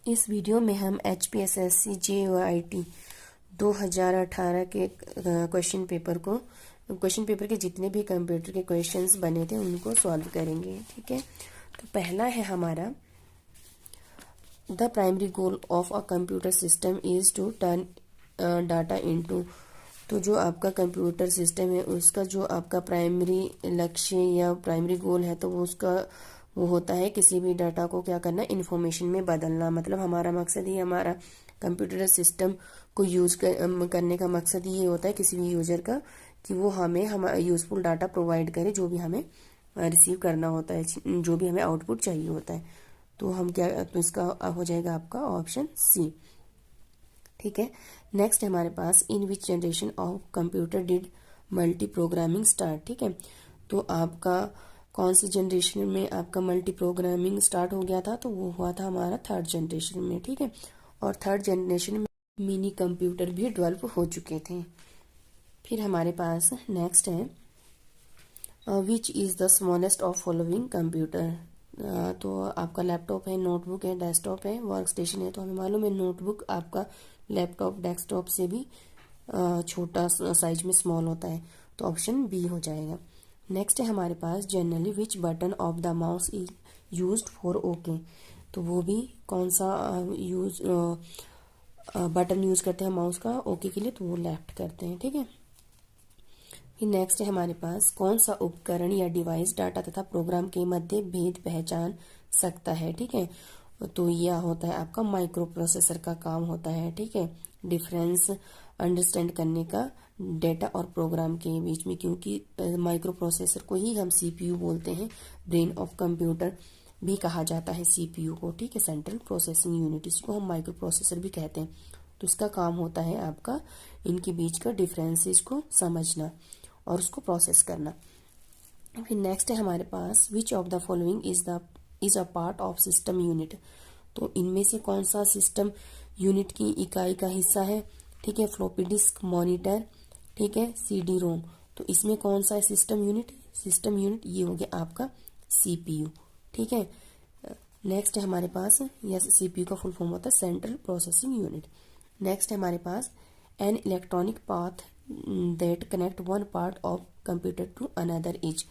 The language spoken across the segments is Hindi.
इस वीडियो में हम HPSSC JOIT 2018 के क्वेश्चन पेपर के जितने भी कंप्यूटर के क्वेश्चंस बने थे उनको सॉल्व करेंगे। ठीक है, तो पहला है हमारा the primary goal of a computer system is to turn data into. तो जो आपका कंप्यूटर सिस्टम है उसका जो आपका प्राइमरी लक्ष्य या प्राइमरी गोल है तो वो होता है किसी भी डाटा को क्या करना, इन्फॉर्मेशन में बदलना। मतलब हमारा मकसद ही, हमारा कंप्यूटर सिस्टम को यूज करने का मकसद ये होता है किसी भी यूजर का कि वो हमें यूजफुल डाटा प्रोवाइड करे, जो भी हमें रिसीव करना होता है, जो भी हमें आउटपुट चाहिए होता है। तो हम क्या, तो इसका हो जाएगा आपका ऑप्शन सी। ठीक है, नेक्स्ट हमारे पास in which generation of computer did multi programming start. ठीक है, तो आपका कौन सी जनरेशन में आपका मल्टी प्रोग्रामिंग स्टार्ट हो गया था, तो वो हुआ था हमारा थर्ड जनरेशन में। ठीक है, और थर्ड जनरेशन में मिनी कंप्यूटर भी डेवलप हो चुके थे। फिर हमारे पास नेक्स्ट है which is the smallest of following computer. तो आपका लैपटॉप है, नोटबुक है, डेस्कटॉप है, वर्क स्टेशन है। तो हमें मालूम है नोटबुक आपका लैपटॉप डेस्कटॉप से भी छोटा साइज में स्मॉल होता है, तो ऑप्शन बी हो जाएगा। नेक्स्ट है हमारे पास generally which button of the mouse is used for okay. तो वो भी कौन सा बटन यूज करते हैं माउस का ओके के लिए, तो वो लेफ्ट करते हैं। ठीक है, फिर नेक्स्ट है हमारे पास कौन सा उपकरण या डिवाइस डाटा तथा प्रोग्राम के मध्य भेद पहचान सकता है। ठीक है, तो यह होता है आपका माइक्रो प्रोसेसर का काम होता है। ठीक है, डिफरेंस अंडरस्टैंड करने का डेटा और प्रोग्राम के बीच में, क्योंकि माइक्रो प्रोसेसर को ही हम CPU बोलते हैं, ब्रेन ऑफ कंप्यूटर भी कहा जाता है CPU को। ठीक है, सेंट्रल प्रोसेसिंग यूनिट, इसको हम माइक्रो प्रोसेसर भी कहते हैं। तो इसका काम होता है आपका इनके बीच का डिफरेंसेस को समझना और उसको प्रोसेस करना। फिर नेक्स्ट है हमारे पास which of the following is a part of system unit. तो इनमें से कौन सा सिस्टम यूनिट की इकाई का हिस्सा है। ठीक है, फ्लॉपी डिस्क, मॉनिटर, ठीक है, CD रोम। तो इसमें कौन सा है सिस्टम यूनिट ये हो गया आपका CPU। ठीक है, नेक्स्ट है हमारे पास, यस, CPU का फुल फॉर्म होता है सेंट्रल प्रोसेसिंग यूनिट। नेक्स्ट है हमारे पास an electronic path that connect one part of computer to another is.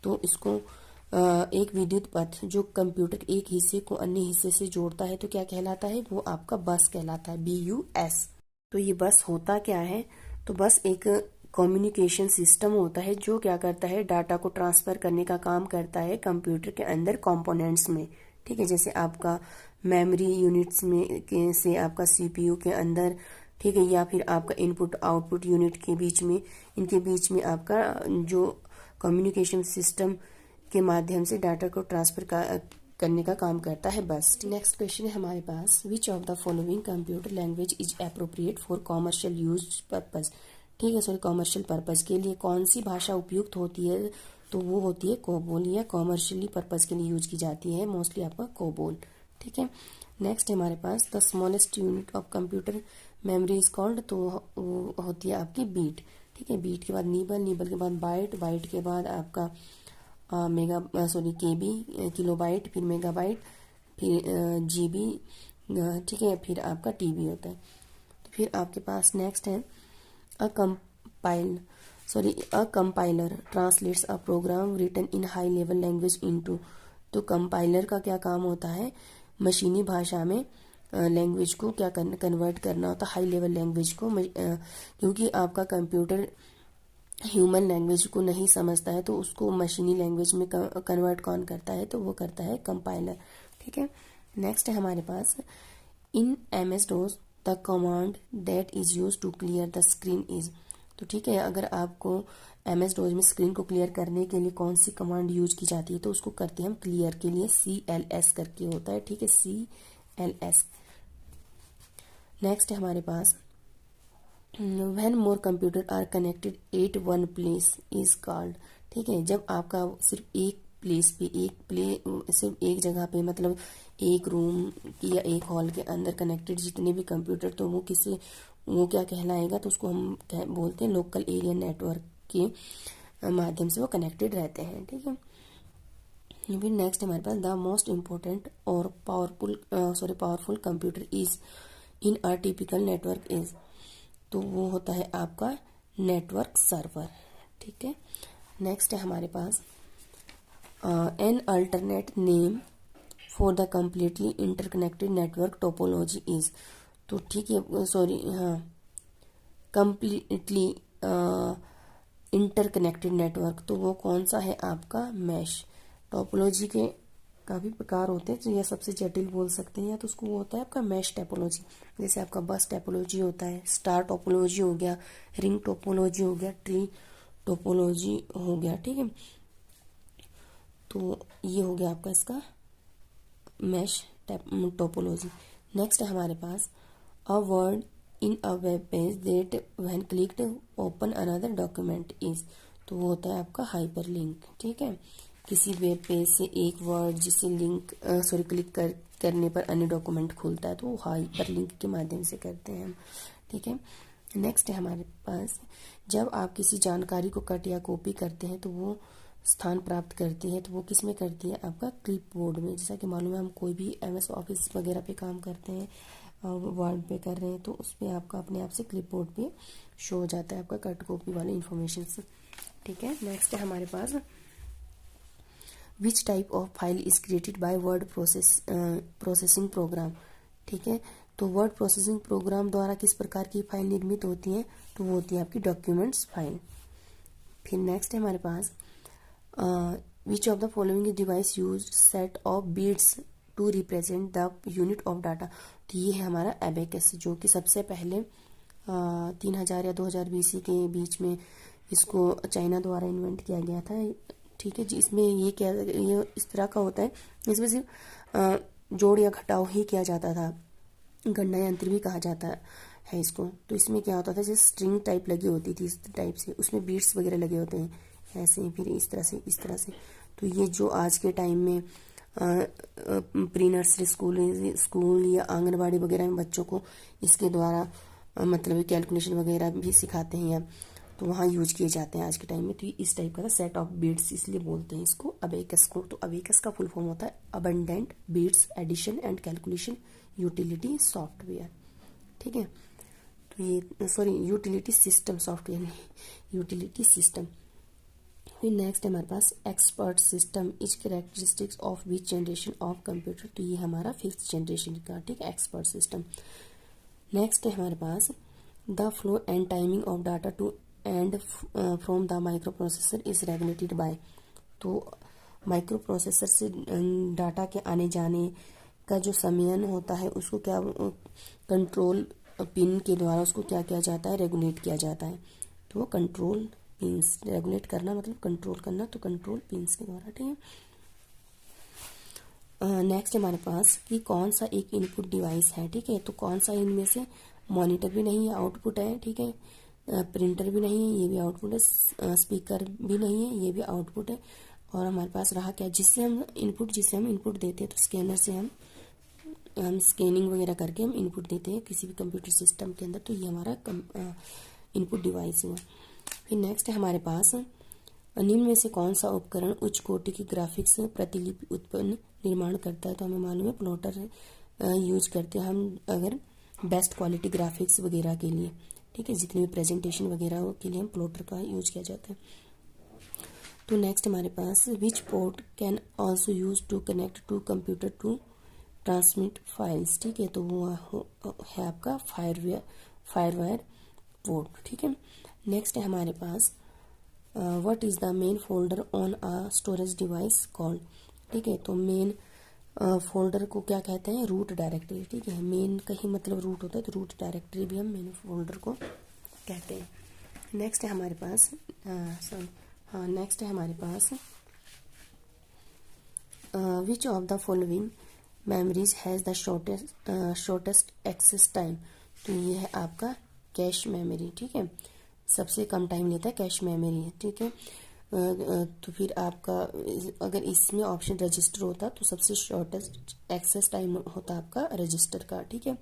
तो इसको एक विद्युत पथ जो कंप्यूटर के एक हिस्से को अन्य हिस्से से जोड़ता है तो क्या कहलाता है, वो आपका बस कहलाता है, BUS। तो ये बस होता क्या है, तो बस एक कम्युनिकेशन सिस्टम होता है जो क्या करता है, डाटा को ट्रांसफर करने का काम करता है कंप्यूटर के अंदर कंपोनेंट्स में। ठीक है, जैसे आपका मेमोरी यूनिट्स में से आपका CPU के अंदर, ठीक है, या फिर आपका इनपुट आउटपुट यूनिट के बीच में, इनके बीच में आपका जो कम्युनिकेशन सिस्टम के माध्यम से डाटा को ट्रांसफर करने का काम करता है बस। नेक्स्ट क्वेश्चन है हमारे पास which of the following computer language is appropriate for commercial use purpose. ठीक है, सॉरी, कॉमर्शियल पर्पज के लिए कौन सी भाषा उपयुक्त होती है, तो वो होती है कोबोल, या कॉमर्शियली पर्पज के लिए यूज की जाती है मोस्टली आपका कोबोल। ठीक है, नेक्स्ट है हमारे पास the smallest unit of computer memory is called, तो वो होती है आपकी बीट। ठीक है, बीट के बाद नीबल के बाद बाइट के बाद आपका KB, किलोबाइट, फिर मेगाबाइट, फिर GB, ठीक है, फिर आपका TB होता है। तो फिर आपके पास नेक्स्ट है a compiler translates a program written in high level language into. तो कंपाइलर का क्या काम होता है, मशीनी भाषा में लैंग्वेज को क्या कन्वर्ट करना होता है, हाई लेवल लैंग्वेज को, क्योंकि आपका कंप्यूटर ह्यूमन लैंग्वेज को नहीं समझता है तो उसको मशीनी लैंग्वेज में कन्वर्ट कौन करता है, तो वो करता है कंपाइलर। ठीक है, नेक्स्ट है हमारे पास in MS-DOS the command that is use to clear the screen is. तो ठीक है, अगर आपको MS-DOS में स्क्रीन को क्लियर करने के लिए कौन सी कमांड यूज की जाती है, तो उसको करते हैं हम क्लियर के लिए CLS करके होता है। ठीक है, CLS। नेक्स्ट है हमारे पास when more computer are connected at one place is called. ठीक है, जब आपका सिर्फ एक प्लेस पे सिर्फ एक जगह पे, मतलब एक रूम या एक हॉल के अंदर कनेक्टेड जितने भी कंप्यूटर, तो वो क्या कहलाएगा, तो उसको हम बोलते हैं लोकल एरिया नेटवर्क के माध्यम से वो कनेक्टेड रहते हैं। ठीक है, फिर नेक्स्ट हमारे पास द मोस्ट इम्पोर्टेंट और powerful computer is in a typical network is, तो वो होता है आपका नेटवर्क सर्वर। ठीक है, नेक्स्ट है हमारे पास an alternate name for the completely interconnected network topology is, तो ठीक है सॉरी हाँ कम्प्लीटली इंटरकनेक्टेड नेटवर्क, तो वो कौन सा है आपका मैश। टोपोलॉजी के काफ़ी प्रकार होते हैं, तो यह सबसे जटिल बोल सकते हैं, या तो उसको वो होता है आपका मैश टोपोलॉजी, जैसे आपका बस टोपोलॉजी होता है, स्टार टोपोलॉजी हो गया, रिंग टोपोलॉजी हो गया, ट्री टोपोलॉजी हो गया। ठीक है, तो ये हो गया आपका इसका मैश टोपोलॉजी। नेक्स्ट है हमारे पास a word in a web page that when clicked open another document is, तो वो होता है आपका हाइपर लिंक। ठीक है, किसी वेब पेज से एक वर्ड जिसे लिंक क्लिक करने पर अन्य डॉक्यूमेंट खुलता है, तो वो हाइपर लिंक के माध्यम से करते हैं हम। ठीक है, नेक्स्ट है हमारे पास जब आप किसी जानकारी को कट या कॉपी करते हैं तो वो स्थान प्राप्त करती है, तो वो किस में करती है आपका क्लिपबोर्ड में। जैसा कि मालूम है हम कोई भी MS ऑफिस वगैरह पे काम करते हैं, वर्ड पे कर रहे हैं, तो उस पर आपका अपने आप से क्लिपबोर्ड पे शो हो जाता है आपका कट कॉपी वाले इन्फॉर्मेशन से। ठीक है, नेक्स्ट है हमारे पास which type of file is created by word processing program. ठीक है, तो वर्ड प्रोसेसिंग प्रोग्राम द्वारा किस प्रकार की फाइल निर्मित होती है, तो वो होती है आपकी डॉक्यूमेंट्स फाइल। फिर नेक्स्ट है हमारे पास which of the following device use set of bits to represent the unit of data, तो ये है हमारा एबेकस, जो कि सबसे पहले 3000 या 2000 BC के बीच में इसको चाइना द्वारा इन्वेंट किया गया था। ठीक है जी, इसमें ये इस तरह का होता है, इसमें सिर्फ जोड़ या घटाव ही किया जाता था, गणना यंत्र भी कहा जाता है इसको। तो इसमें क्या होता था, जैसे स्ट्रिंग टाइप लगी होती थी इस टाइप से, उसमें बीट्स वगैरह लगे होते हैं ऐसे, फिर इस तरह से। तो ये जो आज के टाइम में प्री नर्सरी स्कूल या आंगनबाड़ी वगैरह में बच्चों को इसके द्वारा मतलब कैलकुलेशन वगैरह भी सिखाते हैं, या तो वहाँ यूज किए जाते हैं आज के टाइम में। तो इस टाइप का सेट ऑफ बीट्स इसलिए बोलते हैं इसको अबेकस को। तो अबेकस का फुल फॉर्म होता है abundant bits addition and calculation utility software. ठीक है, तो ये यूटिलिटी सिस्टम सॉफ्टवेयर नहीं, यूटिलिटी सिस्टम। फिर नेक्स्ट है हमारे पास expert system is characteristics of which generation of computer, तो ये हमारा 5th जनरेशन का। ठीक है, एक्सपर्ट सिस्टम। नेक्स्ट है हमारे पास the flow and timing of data to and from the micro processor is regulated by, तो माइक्रो प्रोसेसर से डाटा के आने जाने का जो समयन होता है उसको क्या कंट्रोल पिन के द्वारा उसको क्या किया जाता है, रेगुलेट किया जाता है। तो वो कंट्रोल पिंस, रेगुलेट करना मतलब कंट्रोल करना, तो कंट्रोल पिंस के द्वारा। ठीक है, नेक्स्ट हमारे पास कि कौन सा एक इनपुट डिवाइस है। ठीक है, तो कौन सा इनमें से मॉनिटर भी नहीं है, आउटपुट है। ठीक है, प्रिंटर भी नहीं है, ये भी आउटपुट है, स्पीकर भी नहीं है, ये भी आउटपुट है। और हमारे पास रहा क्या, जिससे हम इनपुट देते हैं, तो स्कैनर से हम स्कैनिंग वगैरह करके हम इनपुट देते हैं किसी भी कंप्यूटर सिस्टम के अंदर, तो ये हमारा इनपुट डिवाइस हुआ। फिर नेक्स्ट है हमारे पास निम्न में से कौन सा उपकरण उच्च कोटि की ग्राफिक्स प्रतिलिपि उत्पन्न निर्माण करता है, तो हमें मालूम है प्लॉटर यूज करते हैं हम अगर बेस्ट क्वालिटी ग्राफिक्स वगैरह के लिए। ठीक है, जितने भी प्रेजेंटेशन वगैरह के लिए हम प्लॉटर का यूज किया जाता है। तो नेक्स्ट हमारे पास which port can also use to connect to computer to transmit files. ठीक है, तो वो है आपका फायरवायर पोर्ट। ठीक है, नेक्स्ट है हमारे पास what is the main folder on a storage device called. ठीक है, तो मेन फोल्डर को क्या कहते हैं, रूट डायरेक्टरी। ठीक है, मेन का ही मतलब रूट होता है, तो रूट डायरेक्टरी भी हम मेन फोल्डर को कहते हैं। नेक्स्ट है हमारे पास नेक्स्ट है हमारे पास which of the following memories has the shortest access time, तो ये है आपका कैश मेमोरी। ठीक है, सबसे कम टाइम लेता है कैश मेमोरी। ठीक है, तो फिर आपका अगर इसमें ऑप्शन रजिस्टर होता तो सबसे शॉर्टेस्ट एक्सेस टाइम होता आपका रजिस्टर का। ठीक है,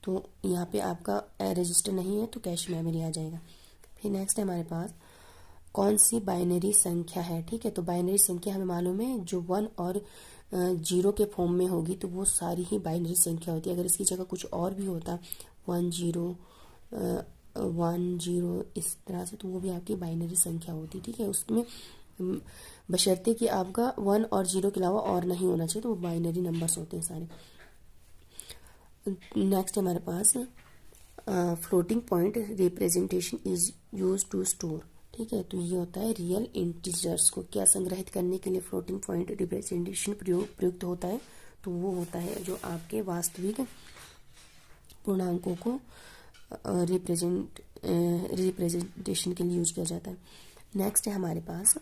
तो यहाँ पे आपका रजिस्टर नहीं है तो कैश मेमोरी आ जाएगा। फिर नेक्स्ट है हमारे पास कौन सी बाइनरी संख्या है। ठीक है, तो बाइनरी संख्या हमें मालूम है जो 1 और 0 के फॉर्म में होगी तो वो सारी ही बाइनरी संख्या होती है। अगर इसकी जगह कुछ और भी होता 1 0 1 0 इस तरह से, तो वो भी आपकी बाइनरी संख्या होती। ठीक है, उसमें बशर्ते कि आपका 1 और 0 के अलावा और नहीं होना चाहिए, तो वो बाइनरी नंबर्स होते हैं सारे। नेक्स्ट हमारे पास floating point representation is use to store. ठीक है, तो ये होता है रियल इंटीजर्स को क्या संग्रहित करने के लिए फ्लोटिंग पॉइंट रिप्रेजेंटेशन प्रयुक्त होता है। तो वो होता है जो आपके वास्तविक पूर्णांकों को रिप्रेजेंटेशन के लिए यूज किया जाता है। नेक्स्ट है हमारे पास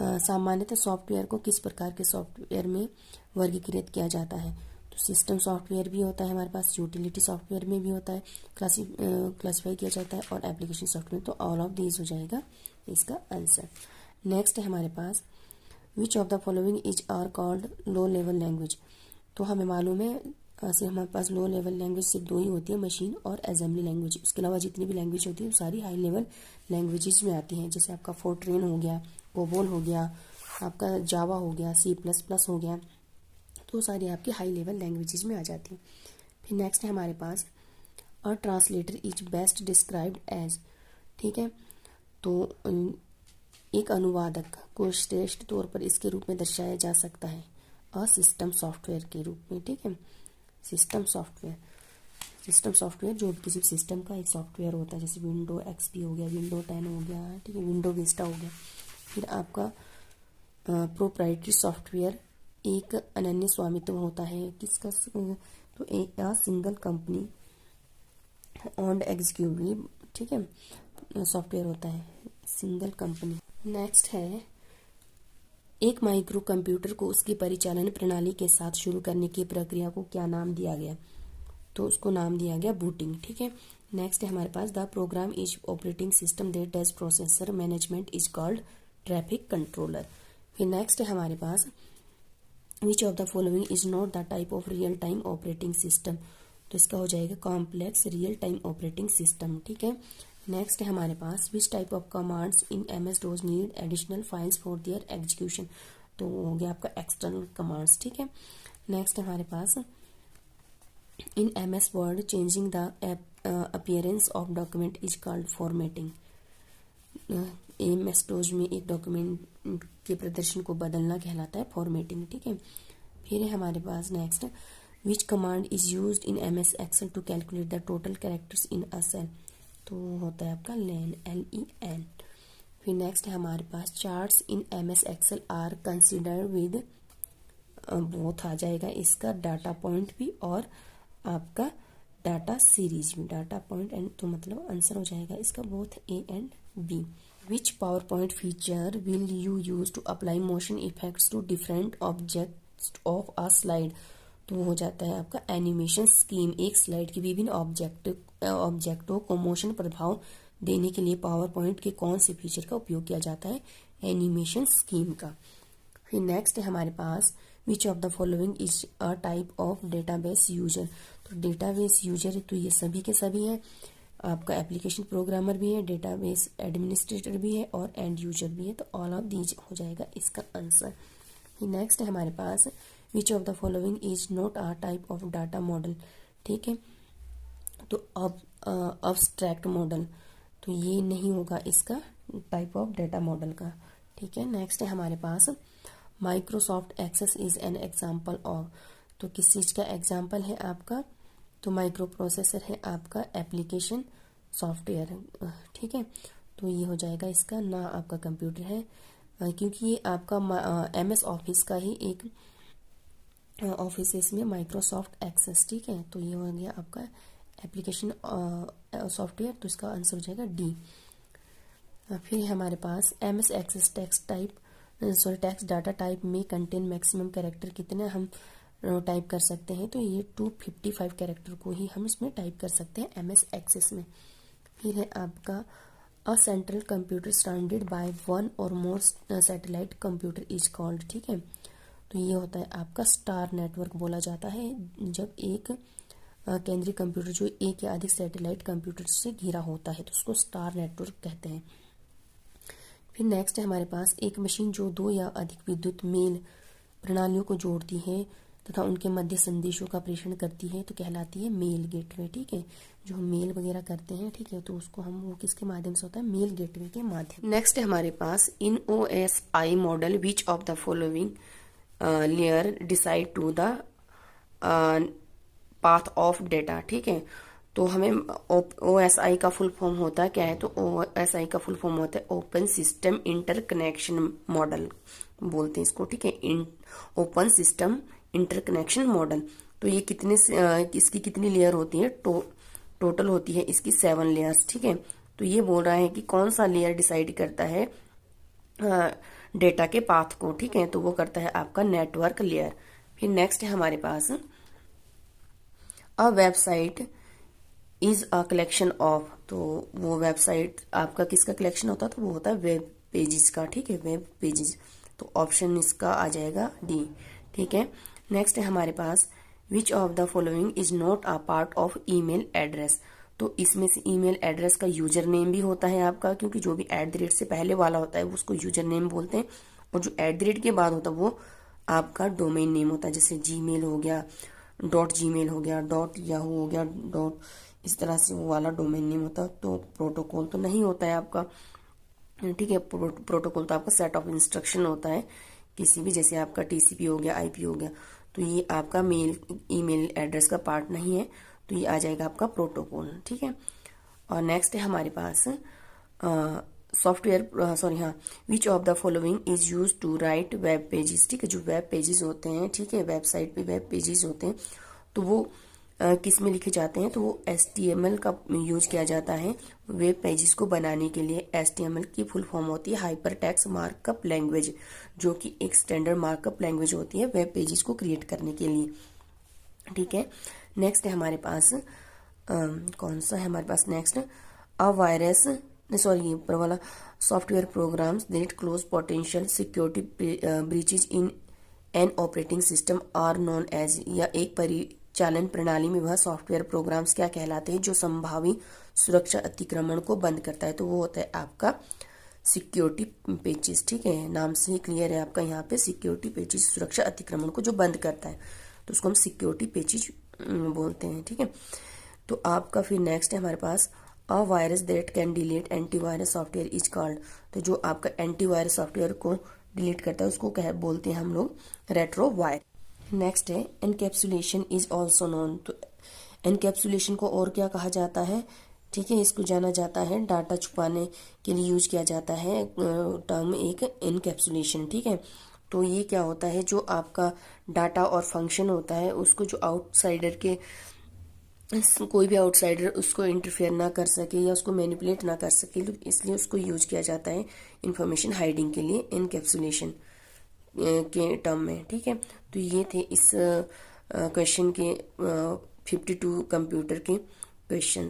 सामान्यतः सॉफ्टवेयर को किस प्रकार के सॉफ्टवेयर में वर्गीकृत किया जाता है। तो सिस्टम सॉफ्टवेयर भी होता है हमारे पास, यूटिलिटी सॉफ्टवेयर में भी होता है, क्लासिफाई किया जाता है, और एप्लीकेशन सॉफ्टवेयर। तो ऑल ऑफ दीज हो जाएगा इसका आंसर। नेक्स्ट है हमारे पास which of the following is are called low level language. तो हमें मालूम है सिर्फ हमारे पास लो लेवल लैंग्वेज सिर्फ दो ही होती है, मशीन और असेंबली लैंग्वेज। उसके अलावा जितनी भी लैंग्वेज होती है वो सारी हाई लेवल लैंग्वेजेस में आती हैं। जैसे आपका फोर्ट्रेन हो गया, कोबोल हो गया, आपका जावा हो गया, C++ हो गया, तो सारी आपकी हाई लेवल लैंग्वेजेस में आ जाती हैं। फिर नेक्स्ट है हमारे पास a translator is best described as. ठीक है, तो एक अनुवादक को श्रेष्ठ तौर पर इसके रूप में दर्शाया जा सकता है अ सिस्टम सॉफ्टवेयर के रूप में। ठीक है, सिस्टम सॉफ्टवेयर जो किसी सिस्टम का एक सॉफ्टवेयर होता है, जैसे विंडो XP हो गया, विंडो 10 हो गया, ठीक है, विंडो विस्टा हो गया। फिर आपका प्रोप्राइटरी सॉफ्टवेयर एक अनन्य स्वामित्व होता है किसका, तो एक सिंगल कंपनी ओन्ड एग्जीक्यूटिव, ठीक है, सॉफ्टवेयर होता है सिंगल कंपनी। नेक्स्ट है एक माइक्रो कंप्यूटर को उसकी परिचालन प्रणाली के साथ शुरू करने की प्रक्रिया को क्या नाम दिया गया। तो उसको नाम दिया गया बूटिंग। ठीक है, नेक्स्ट है हमारे पास the program is operating system that does processor management is called traffic controller. फिर नेक्स्ट है हमारे पास which of the following is not the type of real time operating system. तो इसका हो जाएगा complex real time operating system. ठीक है, नेक्स्ट है हमारे पास which type of commands in MS-DOS need additional files for their execution. तो हो गया आपका एक्सटर्नल कमांड्स। ठीक है, नेक्स्ट हमारे पास इन MS Word changing the appearance of document is called formatting. MS-DOS में एक डॉक्यूमेंट के प्रदर्शन को बदलना कहलाता है फॉर्मेटिंग। ठीक है, फिर है हमारे पास next which command is used in MS Excel to calculate the total characters in a cell. तो होता है आपका लेन, LEN। फिर नेक्स्ट है हमारे पास charts in MS Excel are consider with, both आ जाएगा इसका डाटा पॉइंट भी और आपका डाटा सीरीज में, डाटा पॉइंट एंड, तो मतलब आंसर हो जाएगा इसका both A and B। Which PowerPoint feature will you use to apply motion effects to different objects of a slide. तो हो जाता है आपका एनिमेशन स्कीम। एक स्लाइड की विभिन्न ऑब्जेक्टों को मोशन प्रभाव देने के लिए पावर पॉइंट के कौन से फीचर का उपयोग किया जाता है, एनिमेशन स्कीम का। फिर नेक्स्ट है हमारे पास which of the following is a type of database user. तो डेटाबेस यूजर तो ये सभी के सभी हैं, आपका एप्लीकेशन प्रोग्रामर भी है, डेटाबेस एडमिनिस्ट्रेटर भी है और एंड यूजर भी है। तो ऑल ऑफ दीज हो जाएगा इसका आंसर। नेक्स्ट है हमारे पास which of the following is not a type of data model. ठीक है, तो अब अब्स्ट्रैक्ट मॉडल, तो ये नहीं होगा इसका टाइप ऑफ डाटा मॉडल का। ठीक है, नेक्स्ट है हमारे पास Microsoft Access is an example of. तो किस चीज़ का एग्जाम्पल है आपका, तो माइक्रो प्रोसेसर है आपका एप्लीकेशन सॉफ्टवेयर। ठीक है, तो ये हो जाएगा इसका ना आपका कंप्यूटर है, क्योंकि ये आपका MS ऑफिस का ही एक ऑफिस है इसमें माइक्रोसॉफ्ट एक्सेस। ठीक है, तो ये हो गया आपका एप्लीकेशन सॉफ्टवेयर, तो इसका आंसर हो जाएगा D। फिर हमारे पास MS Access text data type में कंटेन मैक्सिमम कैरेक्टर कितने हम टाइप कर सकते हैं। तो ये 255 कैरेक्टर को ही हम इसमें टाइप कर सकते हैं MS एक्सेस में। फिर है आपका a central computer standard by one और मोर सैटेलाइट कंप्यूटर इज कॉल्ड। ठीक है, तो ये होता है आपका स्टार नेटवर्क बोला जाता है जब एक केंद्रीय कंप्यूटर जो एक या अधिक सैटेलाइट कंप्यूटर से घिरा होता है, तो उसको स्टार नेटवर्क कहते हैं। फिर नेक्स्ट है हमारे पास एक मशीन जो दो या अधिक विद्युत मेल प्रणालियों को जोड़ती है तथा उनके मध्य संदेशों का प्रेषण करती है तो कहलाती है मेल गेटवे। ठीक है, जो हम मेल वगैरह करते हैं, ठीक है, तो उसको हम वो किसके माध्यम से होता है, मेल गेटवे के माध्यम। नेक्स्ट है हमारे पास in OSI model which of the following layer decide to the path of data. ठीक है, तो हमें OSI का फुल फॉर्म होता है क्या है, तो OSI का फुल फॉर्म होता है ओपन सिस्टम इंटरकनेक्शन मॉडल बोलते हैं इसको। ठीक है, ओपन सिस्टम इंटरकनेक्शन मॉडल। तो ये कितने इसकी कितनी लेयर होती है, टोटल होती है इसकी 7 लेयर्स। ठीक है, तो ये बोल रहा है कि कौन सा लेयर डिसाइड करता है डेटा के पाथ को। ठीक है, तो वो करता है आपका नेटवर्क लेयर। फिर नेक्स्ट है हमारे पास a website is a collection of, तो वो वेबसाइट आपका किसका कलेक्शन होता है, तो वो होता है वेब पेजेस का। ठीक है, वेब पेजेस, तो ऑप्शन इसका आ जाएगा डी। ठीक है, नेक्स्ट है हमारे पास which of the following is not a part of email address. तो इसमें से ईमेल एड्रेस का यूजर नेम भी होता है आपका, क्योंकि जो भी @ से पहले वाला होता है उसको यूजर नेम बोलते हैं, और जो @ के बाद होता है वो आपका डोमेन नेम होता है। जैसे जीमेल हो गया, .gmail हो गया, .yahoo हो गया, इस तरह से वो वाला डोमेन नेम होता है। तो प्रोटोकॉल तो नहीं होता है आपका। ठीक है, प्रोटोकॉल तो आपका सेट ऑफ इंस्ट्रक्शन होता है किसी भी, जैसे आपका TCP हो गया, IP हो गया। तो ये आपका ईमेल एड्रेस का पार्ट नहीं है, तो ये आ जाएगा आपका प्रोटोकॉल। ठीक है, और नेक्स्ट है हमारे पास सॉफ्टवेयर सॉरी हाँ which of the following is use to write web pages. ठीक है, जो वेब पेजेस होते हैं, ठीक है, वेबसाइट पे वेब पेजेस होते हैं, तो वो किस में लिखे जाते हैं, तो वो HTML का यूज किया जाता है वेब पेजेस को बनाने के लिए। HTML की फुल फॉर्म होती है हाइपर टेक्स्ट मार्कअप लैंग्वेज, जो कि एक स्टैंडर्ड मार्कअप लैंग्वेज होती है वेब पेजेस को क्रिएट करने के लिए। ठीक है, नेक्स्ट है हमारे पास कौन सा है हमारे पास नेक्स्ट, अ वायरस सॉरी ये ऊपर वाला software programs that close potential security breaches in an operating system are known as, या एक परिचालन प्रणाली में वह सॉफ्टवेयर प्रोग्राम्स क्या कहलाते हैं जो संभावी सुरक्षा अतिक्रमण को बंद करता है, तो वो होता है आपका सिक्योरिटी पेजेस। ठीक है, नाम से ही क्लियर है आपका यहाँ पे, सिक्योरिटी पेजेस सुरक्षा अतिक्रमण को जो बंद करता है, तो उसको हम सिक्योरिटी पेजेस बोलते हैं। ठीक है, तो आपका फिर नेक्स्ट है हमारे पास a virus that can delete antivirus software is called, तो जो आपका एंटीवायरस सॉफ्टवेयर को डिलीट करता है उसको क्या बोलते हैं हम लोग, रेट्रोवायरस। नेक्स्ट है एनकैप्सुलेशन इज ऑल्सो नोन, तो एनकैप्सुलेशन को और क्या कहा जाता है, ठीक है, इसको जाना जाता है डाटा छुपाने के लिए यूज किया जाता है टर्म एक एनकैप्सुलेशन। ठीक है, तो ये क्या होता है, जो आपका डाटा और फंक्शन होता है उसको जो आउटसाइडर के कोई भी आउटसाइडर उसको इंटरफेयर ना कर सके या उसको मैनिपुलेट ना कर सके, इसलिए उसको यूज किया जाता है इंफॉर्मेशन हाइडिंग के लिए एनकैप्सुलेशन के टर्म में। ठीक है, तो ये थे इस क्वेश्चन के 52 कंप्यूटर के क्वेश्चन।